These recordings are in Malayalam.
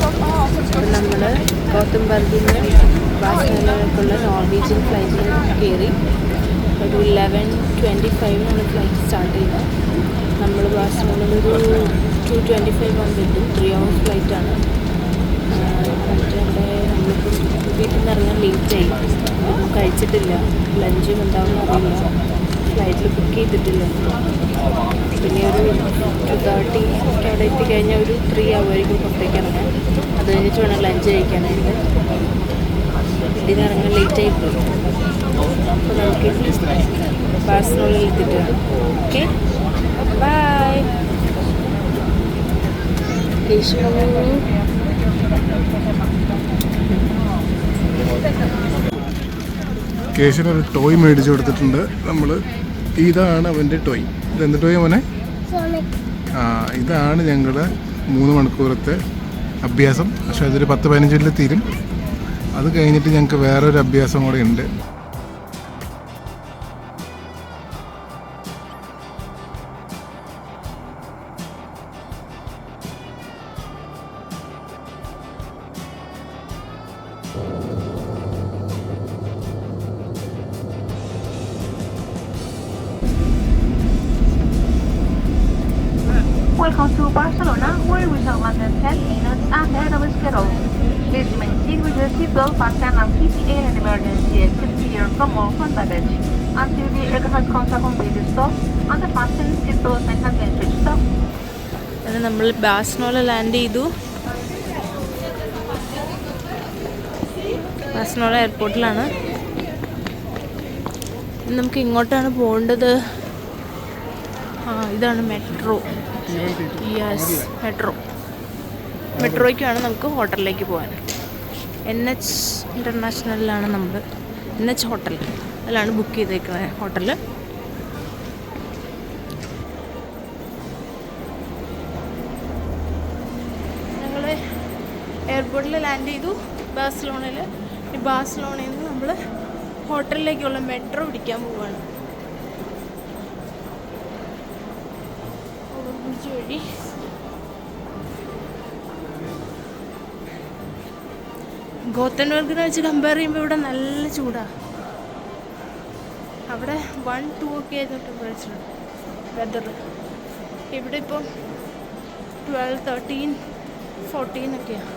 അപ്പം നമ്മൾ ഗോതംബർഗിൽ നിന്ന് ബാഴ്സലോണയിലേക്കുള്ള നോർവീജിയൻ ഫ്ലൈറ്റിൽ കയറി. ഒരു 11:25 ഫ്ലൈറ്റ് സ്റ്റാർട്ട് ചെയ്തത്. നമ്മൾ ബാഴ്സലോണയിൽ ഒരു 2:25 ആകുമ്പോഴേക്കും 3 hours ഫ്ലൈറ്റാണ്. എന്നിട്ട് നമ്മളിപ്പോൾ വീട്ടിൽ നിന്ന് ഇറങ്ങാൻ ലേറ്റായി. ഒന്നും കഴിച്ചിട്ടില്ല, ലഞ്ചും എന്താണെന്ന് അറിയില്ല, ഫ്ലൈറ്റിൽ ബുക്ക് ചെയ്തിട്ടില്ല. പിന്നെ ഒരു 2:30 അവിടെ എത്തിക്കഴിഞ്ഞാൽ ഒരു 3 hours പുറത്തേക്ക് ഇറങ്ങാൻ. അത് കഴിഞ്ഞിട്ട് വേണം ലഞ്ച് കഴിക്കാനായിട്ട്. വീട്ടിൽ നിന്ന് ഇറങ്ങാൻ ലേറ്റായി പോയി. അപ്പോൾ നമുക്ക് ബാഴ്സലോണയിൽ എത്തിയിട്ട് വേണം. Okay, by. കേശവനൊരു ടോയ് മേടിച്ചു കൊടുത്തിട്ടുണ്ട് നമ്മൾ. ഇതാണ് അവൻ്റെ ടോയ്. ഇതെന്ത് ടോയ് മോനെ? ഇതാണ് ഞങ്ങളുടെ 3 മണിക്കൂറത്തെ അഭ്യാസം. പക്ഷെ അതൊരു 10-15 മിനിറ്റിൽ തീരും. അത് കഴിഞ്ഞിട്ട് ഞങ്ങൾക്ക് വേറൊരു അഭ്യാസം കൂടെ ഉണ്ട്. Welcome to Barcelona, where we have landed 10 minutes ahead of schedule. Please remain seated with your seatbelt fastened and keep the air and emergency exit clear from all front baggage until the aircraft comes a complete stop and the fasten seatbelt sign has been switched off. അങ്ങനെ നമ്മൾ ബാഴ്സലോണ ലാൻഡ് ചെയ്തു. ബാഴ്സലോണ എയർപോർട്ടിലാണ്. നമുക്ക് ഇങ്ങോട്ടാണ് പോകേണ്ടത്. ഇതാണ് മെട്രോ. യെസ്, മെട്രോയ്ക്കാണ് നമുക്ക് ഹോട്ടലിലേക്ക് പോകാൻ. NH ഇൻ്റർനാഷണലിലാണ് നമ്മൾ. NH ഹോട്ടൽ, അതിലാണ് ബുക്ക് ചെയ്തേക്കുന്നത് ഹോട്ടൽ. ഞങ്ങൾ എയർപോർട്ടിൽ ലാൻഡ് ചെയ്തു ബാഴ്സലോണയിൽ. ഈ ബാഴ്സലോണയിൽ നിന്ന് നമ്മൾ ഹോട്ടലിലേക്കുള്ള മെട്രോ പിടിക്കാൻ പോവുകയാണ്. വഴി ഗോതംബർഗിനെ വെച്ച് കമ്പയർ ചെയ്യുമ്പോൾ ഇവിടെ നല്ല ചൂടാണ്. അവിടെ 1-2 ഒക്കെ ആയിരുന്നു ടെമ്പറേച്ചർ വെതർ. ഇവിടെ ഇപ്പം 12, 13, 14 ഒക്കെയാണ്.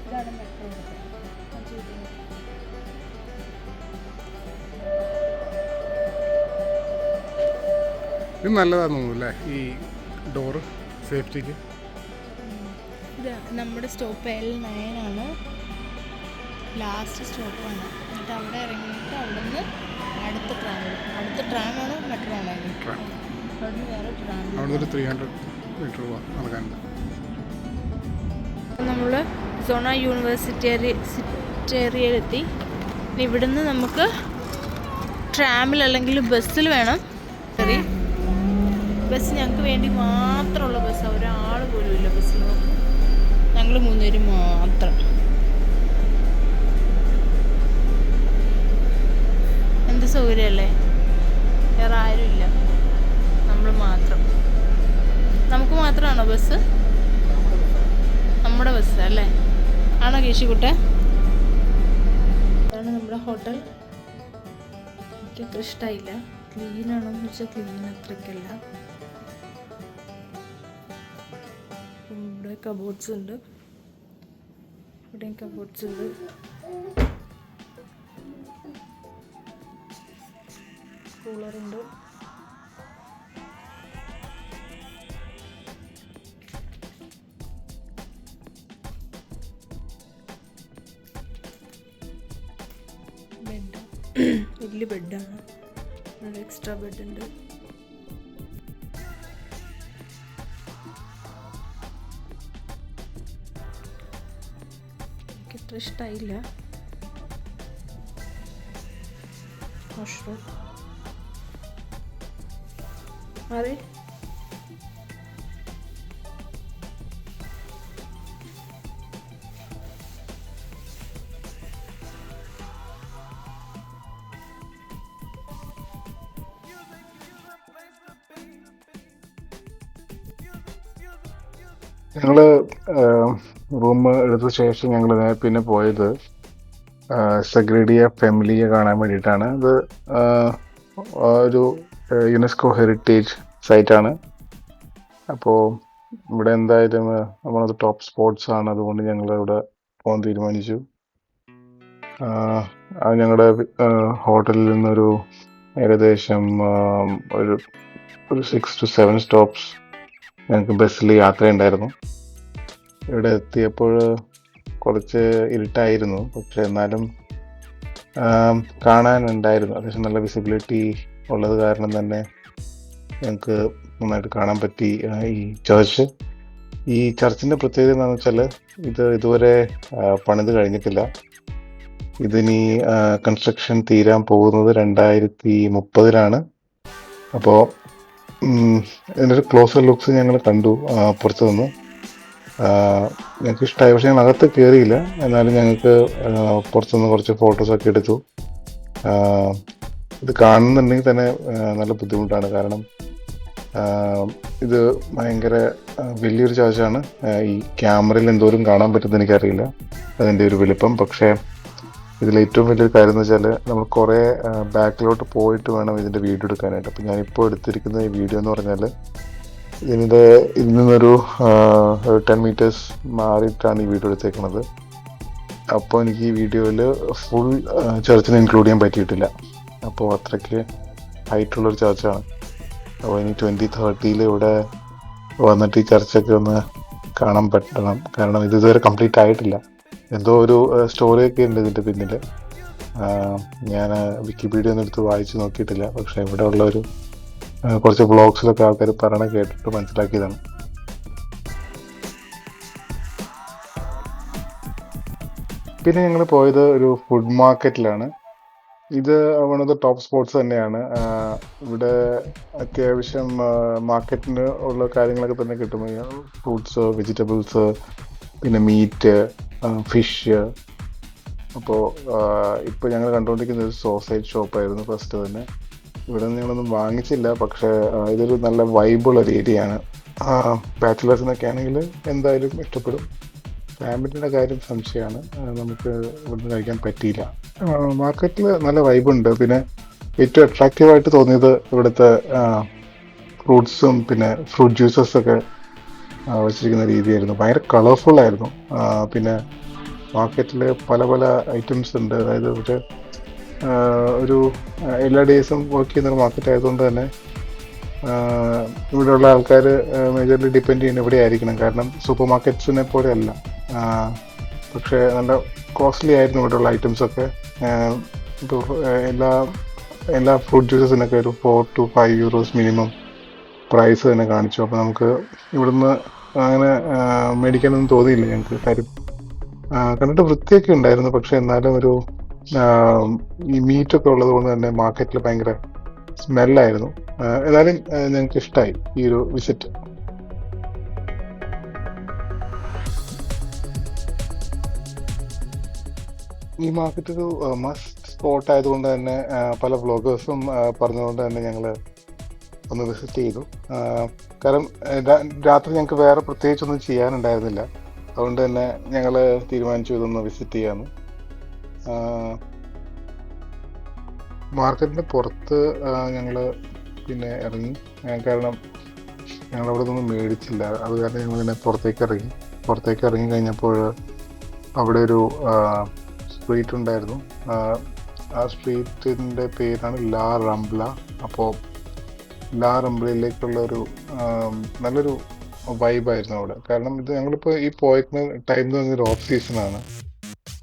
ഇതാണ് മെട്രോ. ഇത് നല്ലതാണെന്ന് തോന്നുന്നു അല്ലേ, ഈ ഡോറ് സേഫ്റ്റിക്ക്. ഇത് നമ്മുടെ സ്റ്റോപ്പ് L9 ആണ്, ലാസ്റ്റ് സ്റ്റോപ്പാണ്. എന്നിട്ട് അവിടെ ഇറങ്ങിയിട്ട് അവിടെ നിന്ന് അടുത്ത ട്രാമാണ് മെട്രോ ആണ്. അവിടെ നിന്ന് വേറെ ട്രാം. അവിടെ ഒരു 300 മീറ്റർ നടക്കാനുണ്ട്. നമ്മൾ സോണ യൂണിവേഴ്സിറ്റിയിലെത്തി. ഇവിടുന്ന് നമുക്ക് ട്രാമിൽ അല്ലെങ്കിൽ ബസ്സിൽ വേണം. ബസ് ഞങ്ങൾക്ക് വേണ്ടി മാത്രമുള്ള ബസ്സാണ്. ഒരാൾ പോലും ഇല്ല ബസ്സിൽ. ഞങ്ങൾ 3 പേര് മാത്രം. എന്ത് സൗകര്യമല്ലേ, വേറെ ആരുമില്ല, നമ്മൾ മാത്രം. നമുക്ക് മാത്രമാണോ ബസ്? നമ്മുടെ ബസ് അല്ലേ? ആണോ കേശിക്കുട്ടെ? ഇതാണ് നമ്മുടെ ഹോട്ടൽ. എനിക്ക് അത്ര ഇഷ്ടമായില്ല. ക്ലീനാണോന്ന് വെച്ചാൽ ക്ലീൻ അത്രയ്ക്കല്ല. ഇവിടെ കബോർഡ്സ് ഉണ്ട്, ഇവിടെയും കബോർഡ്സ് ഉണ്ട്. കൂളറുണ്ട്. ബെഡ്, വലിയ ബെഡാണ്. എക്സ്ട്രാ ബെഡ് ഉണ്ട്. എനിക്ക് അത്ര ഇഷ്ടമായില്ല. മഷ്റൂം മാറി. ഞങ്ങൾ റൂം എടുത്ത ശേഷം ഞങ്ങൾ പിന്നെ പോയത് സഗ്രേഡിയ ഫാമിലിയെ കാണാൻ വേണ്ടിയിട്ടാണ്. അത് ഒരു യുനെസ്കോ ഹെറിറ്റേജ് സൈറ്റാണ്. അപ്പോൾ ഇവിടെ എന്തായാലും നമ്മളത് ടോപ്പ് സ്പോട്ട്സ് ആണ്, അതുകൊണ്ട് ഞങ്ങൾ ഇവിടെ പോകാൻ തീരുമാനിച്ചു. അത് ഞങ്ങളുടെ ഹോട്ടലിൽ നിന്നൊരു ഏകദേശം ഒരു 6 to 7 സ്റ്റോപ്സ് ഞങ്ങൾക്ക് ബസ്സിൽ യാത്രയുണ്ടായിരുന്നു. ഇവിടെ എത്തിയപ്പോൾ കുറച്ച് ഇരുട്ടായിരുന്നു, പക്ഷെ എന്നാലും കാണാനുണ്ടായിരുന്നു. അത്യാവശ്യം നല്ല വിസിബിലിറ്റി ഉള്ളത് കാരണം തന്നെ ഞങ്ങൾക്ക് നന്നായിട്ട് കാണാൻ പറ്റി ഈ ചർച്ച്. ഈ ചർച്ചിൻ്റെ പ്രത്യേകത എന്താണെന്ന് വെച്ചാൽ ഇത് ഇതുവരെ പണിത് കഴിഞ്ഞിട്ടില്ല. ഇതിനി കൺസ്ട്രക്ഷൻ തീരാൻ പോകുന്നത് 2030 അപ്പോൾ ഇതിൻ്റെ ഒരു ക്ലോസർ ലുക്സ് ഞങ്ങൾ കണ്ടു പുറത്തു നിന്ന്. ഞങ്ങൾക്ക് ഇഷ്ടമായി, പക്ഷേ ഞങ്ങൾ അകത്ത് കയറിയില്ല. എന്നാലും ഞങ്ങൾക്ക് പുറത്തുനിന്ന് കുറച്ച് ഫോട്ടോസൊക്കെ എടുത്തു. ഇത് കാണുന്നുണ്ടെങ്കിൽ തന്നെ നല്ല ബുദ്ധിമുട്ടാണ്, കാരണം ഇത് ഭയങ്കര വലിയൊരു ചർച്ചാണ്. ഈ ക്യാമറയിൽ എന്തോരം കാണാൻ പറ്റുമെന്ന് എനിക്കറിയില്ല അതിൻ്റെ ഒരു വലിപ്പം. പക്ഷേ ഇതിലേറ്റവും വലിയൊരു കാര്യം എന്ന് വെച്ചാൽ നമ്മൾ കുറേ ബാക്കിലോട്ട് പോയിട്ട് വേണം ഇതിൻ്റെ വീഡിയോ എടുക്കാനായിട്ട്. അപ്പോൾ ഞാനിപ്പോൾ എടുത്തിരിക്കുന്ന ഈ വീഡിയോ എന്ന് പറഞ്ഞാൽ ഇതിൽ നിന്നൊരു 10 meters മാറിയിട്ടാണ് ഈ വീഡിയോ എടുത്തേക്കുന്നത്. അപ്പോൾ എനിക്ക് ഈ വീഡിയോയിൽ ഫുൾ ചർച്ചിനെ ഇൻക്ലൂഡ് ചെയ്യാൻ പറ്റിയിട്ടില്ല. അപ്പോൾ അത്രയ്ക്ക് ഹൈറ്റുള്ളൊരു ചർച്ചാണ്. അപ്പോൾ ഇനി 2030 ഇവിടെ വന്നിട്ട് ഈ ചർച്ചൊക്കെ ഒന്ന് കാണാൻ പറ്റണം, കാരണം ഇത് ഇതുവരെ കംപ്ലീറ്റ് ആയിട്ടില്ല. എന്തോ ഒരു സ്റ്റോറിയൊക്കെ ഉണ്ട് ഇതിൻ്റെ പിന്നിൽ. ഞാൻ വിക്കിപീഡിയ ഒന്നും എടുത്ത് വായിച്ച് നോക്കിയിട്ടില്ല, പക്ഷേ ഇവിടെ ഉള്ളൊരു കുറച്ച് വ്ളോഗ്സിലൊക്കെ ആൾക്കാർ പറയണ കേട്ടിട്ട് മനസ്സിലാക്കിയതാണ്. പിന്നെ ഞങ്ങൾ പോയത് ഒരു ഫുഡ് മാർക്കറ്റിലാണ്. ഇത് one of the top spots തന്നെയാണ്. ഇവിടെ അത്യാവശ്യം മാർക്കറ്റിന് ഉള്ള കാര്യങ്ങളൊക്കെ തന്നെ കിട്ടും. ഫ്രൂട്ട്സ്, വെജിറ്റബിൾസ്, പിന്നെ മീറ്റ്, ഫിഷ്. അപ്പോൾ ഇപ്പോൾ ഞങ്ങൾ കണ്ടുകൊണ്ടിരിക്കുന്ന ഒരു സോസേജ് ഷോപ്പായിരുന്നു ഫസ്റ്റ് തന്നെ. ഇവിടെ നിന്ന് ഞങ്ങളൊന്നും വാങ്ങിച്ചില്ല, പക്ഷേ ഇതൊരു നല്ല വൈബുള്ള ഒരു ഏരിയയാണ്. ബാച്ചിലേഴ്സിനൊക്കെ ആണെങ്കിൽ എന്തായാലും ഇഷ്ടപ്പെടും. ഫാമിലിയുടെ കാര്യം സംശയമാണ്, നമുക്ക് ഇവിടുന്ന് കഴിക്കാൻ പറ്റിയില്ല. മാർക്കറ്റിൽ നല്ല വൈബുണ്ട്. പിന്നെ ഏറ്റവും അട്രാക്റ്റീവായിട്ട് തോന്നിയത് ഇവിടുത്തെ ഫ്രൂട്ട്സും പിന്നെ ഫ്രൂട്ട് ജ്യൂസസൊക്കെ വെച്ചിരിക്കുന്ന രീതിയായിരുന്നു. ഭയങ്കര കളർഫുള്ളായിരുന്നു. പിന്നെ മാർക്കറ്റിൽ പല പല ഐറ്റംസ് ഉണ്ട്. അതായത് ഒരു എല്ലാ ഡേയ്സും വർക്ക് ചെയ്യുന്നൊരു മാർക്കറ്റ് ആയതുകൊണ്ട് തന്നെ ഇവിടെയുള്ള ആൾക്കാർ മേജർലി ഡിപ്പെൻഡ് ചെയ്യുന്ന ഇവിടെ ആയിരിക്കണം, കാരണം സൂപ്പർ മാർക്കറ്റ്സിനെ പോലെ അല്ല. പക്ഷേ നല്ല കോസ്റ്റ്ലി ആയിരുന്നു ഇവിടെയുള്ള ഐറ്റംസൊക്കെ. ഇപ്പോൾ എല്ലാ ഫ്രൂട്ട് ജ്യൂസസിനൊക്കെ ഒരു 4 to 5 euros മിനിമം പ്രൈസ് തന്നെ കാണിച്ചു. അപ്പോൾ നമുക്ക് ഇവിടുന്ന് അങ്ങനെ മേടിക്കാനൊന്നും തോന്നിയില്ല ഞങ്ങൾക്ക്. കാര്യം കണ്ടിട്ട് വൃത്തിയൊക്കെ ഉണ്ടായിരുന്നു, പക്ഷെ എന്നാലും ഒരു ഈ മീറ്റൊക്കെ ഉള്ളത് കൊണ്ട് തന്നെ മാർക്കറ്റിൽ ഭയങ്കര സ്മെല്ലായിരുന്നു. എന്നാലും ഞങ്ങൾക്ക് ഇഷ്ടമായി ഈ ഒരു വിസിറ്റ്. ഈ മാർക്കറ്റ് ഒരു മസ്റ്റ് സ്പോട്ട് ആയതുകൊണ്ട് തന്നെ പല വ്ളോഗേഴ്സും പറഞ്ഞതുകൊണ്ട് തന്നെ ഞങ്ങൾ ഒന്ന് വിസിറ്റ് ചെയ്തു. കാരണം രാത്രി ഞങ്ങൾക്ക് വേറെ പ്രത്യേകിച്ചൊന്നും ചെയ്യാനുണ്ടായിരുന്നില്ല, അതുകൊണ്ട് തന്നെ ഞങ്ങൾ തീരുമാനിച്ചു ഇതൊന്ന് വിസിറ്റ് ചെയ്യാമെന്ന്. മാർക്കറ്റിൻ്റെ പുറത്ത് ഞങ്ങൾ പിന്നെ ഇറങ്ങി, കാരണം ഞങ്ങൾ അവിടെ നിന്നൊന്നും മേടിച്ചില്ല. അത് കാരണം ഞങ്ങൾ പിന്നെ പുറത്തേക്ക് ഇറങ്ങി കഴിഞ്ഞപ്പോൾ അവിടെ ഒരു സ്ട്രീറ്റ് ഉണ്ടായിരുന്നു. ആ സ്ട്രീറ്റിൻ്റെ പേരാണ് ലാ റംബ്ല. അപ്പോൾ ലാ റംബ്ലയിലേക്കുള്ള ഒരു നല്ലൊരു വൈബായിരുന്നു അവിടെ. കാരണം ഇത് ഞങ്ങളിപ്പോൾ ഈ പോയിരിക്കുന്ന ടൈം എന്ന് പറഞ്ഞൊരു ഓഫ് സീസണാണ്.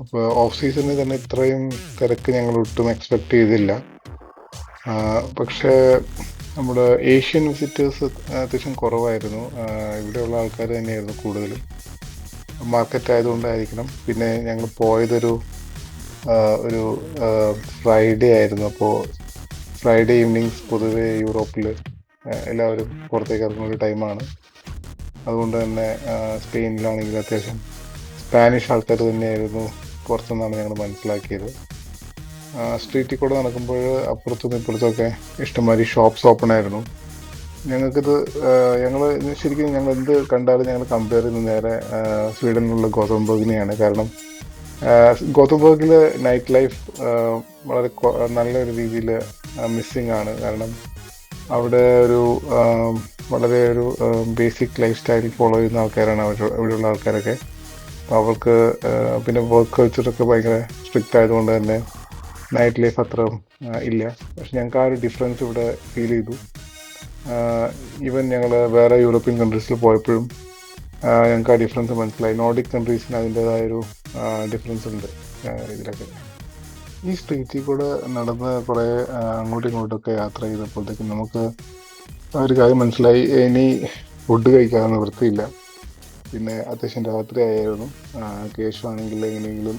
അപ്പോൾ ഓഫ് സീസണിൽ തന്നെ ഇത്രയും തിരക്ക് ഞങ്ങൾ ഒട്ടും എക്സ്പെക്റ്റ് ചെയ്തില്ല. പക്ഷേ നമ്മുടെ ഏഷ്യൻ വിസിറ്റേഴ്സ് അത്യാവശ്യം കുറവായിരുന്നു. ഇവിടെയുള്ള ആൾക്കാർ തന്നെയായിരുന്നു കൂടുതലും. മാർക്കറ്റ് ആയതുകൊണ്ടായിരിക്കണം. പിന്നെ ഞങ്ങൾ പോയതൊരു ഫ്രൈഡേ ആയിരുന്നു. അപ്പോൾ ഫ്രൈഡേ ഈവനിങ്സ് പൊതുവെ യൂറോപ്പിൽ എല്ലാവരും പുറത്തേക്ക് ഇറങ്ങുന്ന ഒരു ടൈമാണ്. അതുകൊണ്ട് തന്നെ സ്പെയിനിലാണെങ്കിൽ അത്യാവശ്യം സ്പാനിഷ് ആൾക്കാർ തന്നെയായിരുന്നു പുറത്തുനിന്നാണ് ഞങ്ങൾ മനസ്സിലാക്കിയത്. സ്ട്രീറ്റിൽ കൂടെ നടക്കുമ്പോൾ അപ്പുറത്തും ഇപ്പുറത്തുമൊക്കെ ഇഷ്ടംമാതിരി ഷോപ്സ് ഓപ്പൺ ആയിരുന്നു. ഞങ്ങൾക്കിത് ഞങ്ങൾ ശരിക്കും ഞങ്ങൾ എന്ത് കണ്ടാലും ഞങ്ങൾ കമ്പയർ ചെയ്യുന്നത് നേരെ സ്വീഡനിലുള്ള ഗോതംബർഗിനെയാണ്. കാരണം ഗോതംബർഗിൽ നൈറ്റ് ലൈഫ് വളരെ നല്ലൊരു രീതിയിൽ മിസ്സിങ് ആണ്. കാരണം അവിടെ ഒരു വളരെ ഒരു ബേസിക് ലൈഫ് സ്റ്റൈൽ ഫോളോ ചെയ്യുന്ന ആൾക്കാരാണ് അവിടെയുള്ള ആൾക്കാരൊക്കെ. അപ്പോൾ അവർക്ക് പിന്നെ വർക്ക് കൾച്ചറൊക്കെ ഭയങ്കര സ്ട്രിക്റ്റ് ആയതുകൊണ്ട് തന്നെ നൈറ്റ് ലൈഫ് അത്ര ഇല്ല. പക്ഷെ ഞങ്ങൾക്ക് ആ ഒരു ഡിഫറൻസ് ഇവിടെ ഫീൽ ചെയ്തു. ഈവൻ ഞങ്ങൾ വേറെ യൂറോപ്യൻ കൺട്രീസിൽ പോയപ്പോഴും ഞങ്ങൾക്ക് ആ ഡിഫറൻസ് മനസ്സിലായി. നോർഡിക് കൺട്രീസിന് അതിൻ്റെതായൊരു ഡിഫറൻസ് ഉണ്ട് ഇതിലൊക്കെ. ഈ സ്ട്രീറ്റിൽ കൂടെ നടന്ന് കുറേ അങ്ങോട്ടും ഇങ്ങോട്ടൊക്കെ യാത്ര ചെയ്തപ്പോഴത്തേക്കും നമുക്ക് ഒരു കാര്യം മനസ്സിലായി, ഇനി ഫുഡ് കഴിക്കാതെ നിവൃത്തിയില്ല. പിന്നെ അത്യാവശ്യം രാത്രി ആയിരുന്നു. കേശുവാണെങ്കിൽ എങ്ങനെയെങ്കിലും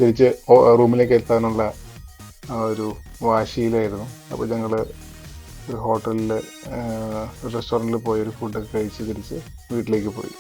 തിരിച്ച് റൂമിലേക്ക് എത്താനുള്ള ആ ഒരു വാശിയിലായിരുന്നു. അപ്പോൾ ഞങ്ങൾ ഒരു ഹോട്ടലിൽ റെസ്റ്റോറൻറ്റിൽ പോയി ഒരു ഫുഡൊക്കെ കഴിച്ച് തിരിച്ച് വീട്ടിലേക്ക് പോയി.